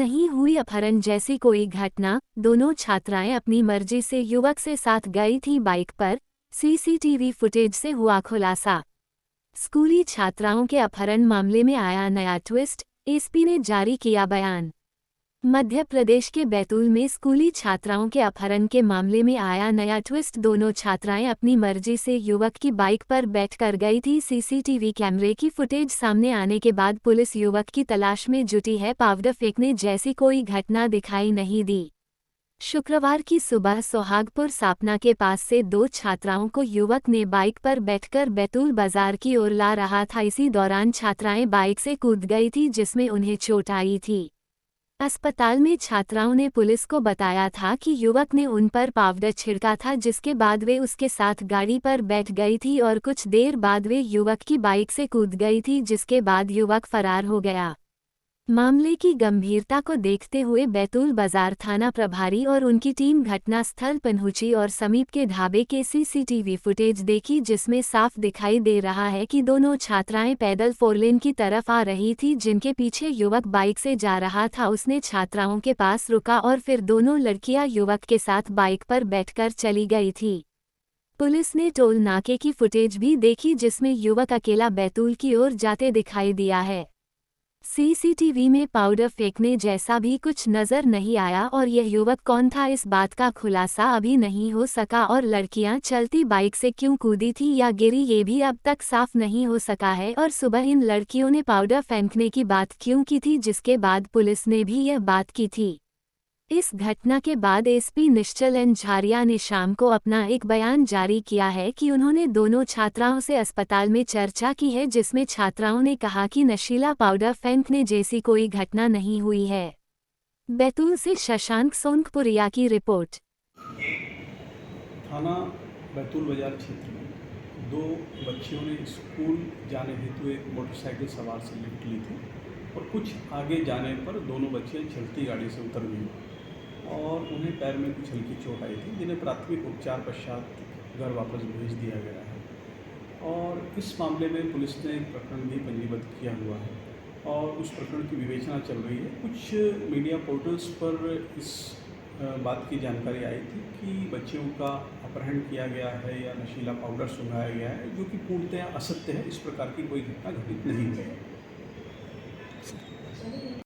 नहीं हुई अपहरण जैसी कोई घटना। दोनों छात्राएं अपनी मर्जी से युवक से साथ गई थी बाइक पर, सीसीटीवी फुटेज से हुआ खुलासा। स्कूली छात्राओं के अपहरण मामले में आया नया ट्विस्ट, एसपी ने जारी किया बयान। मध्य प्रदेश के बैतूल में स्कूली छात्राओं के अपहरण के मामले में आया नया ट्विस्ट। दोनों छात्राएं अपनी मर्जी से युवक की बाइक पर बैठकर गई थी। सीसीटीवी कैमरे की फुटेज सामने आने के बाद पुलिस युवक की तलाश में जुटी है। पाउडर फेंकने जैसी कोई घटना दिखाई नहीं दी। शुक्रवार की सुबह सोहागपुर सापना के पास से दो छात्राओं को युवक ने बाइक पर बैठकर बैतूल बाजार की ओर ला रहा था। इसी दौरान छात्राएं बाइक से कूद गई थी, जिसमें उन्हें चोट आई थी। अस्पताल में छात्राओं ने पुलिस को बताया था कि युवक ने उन पर पाउडर छिड़का था, जिसके बाद वे उसके साथ गाड़ी पर बैठ गई थी और कुछ देर बाद वे युवक की बाइक से कूद गई थी, जिसके बाद युवक फरार हो गया। मामले की गंभीरता को देखते हुए बैतूल बाजार थाना प्रभारी और उनकी टीम घटनास्थल पहुंची और समीप के ढाबे के सीसीटीवी फुटेज देखी, जिसमें साफ दिखाई दे रहा है कि दोनों छात्राएं पैदल फोरलेन की तरफ आ रही थी, जिनके पीछे युवक बाइक से जा रहा था। उसने छात्राओं के पास रुका और फिर दोनों लड़कियां युवक के साथ बाइक पर बैठकर चली गई थी। पुलिस ने टोल नाके की फुटेज भी देखी, जिसमें युवक अकेला बैतूल की ओर जाते दिखाई दिया है। सीसीटीवी में पाउडर फेंकने जैसा भी कुछ नजर नहीं आया और यह युवक कौन था, इस बात का खुलासा अभी नहीं हो सका और लड़कियां चलती बाइक से क्यों कूदी थी या गिरी, ये भी अब तक साफ नहीं हो सका है। और सुबह इन लड़कियों ने पाउडर फेंकने की बात क्यों की थी, जिसके बाद पुलिस ने भी यह बात की थी। इस घटना के बाद एसपी निश्चल एन झारिया ने शाम को अपना एक बयान जारी किया है कि उन्होंने दोनों छात्राओं से अस्पताल में चर्चा की है, जिसमें छात्राओं ने कहा कि नशीला पाउडर फेंकने जैसी कोई घटना नहीं हुई है। बैतूल से शशांक सोनकपुरिया की रिपोर्ट। थाना बैतूल बाजार क्षेत्र में दो बच्चियों ने स्कूल जाने हेतु एक मोटरसाइकिल सवार से लिफ्ट ली थी और कुछ आगे जाने पर दोनों बच्चियां चलती गाड़ी से उतर गईं और उन्हें पैर में कुछ हल्की चोट आई थी, जिन्हें प्राथमिक उपचार पश्चात घर वापस भेज दिया गया है। और इस मामले में पुलिस ने एक प्रकरण भी पंजीबद्ध किया हुआ है और उस प्रकरण की विवेचना चल रही है। कुछ मीडिया पोर्टल्स पर इस बात की जानकारी आई थी कि बच्चियों का अपहरण किया गया है या नशीला पाउडर सुंघाया गया है, जो कि पूर्णतः असत्य है। इस प्रकार की कोई घटना घटित नहीं हुई है।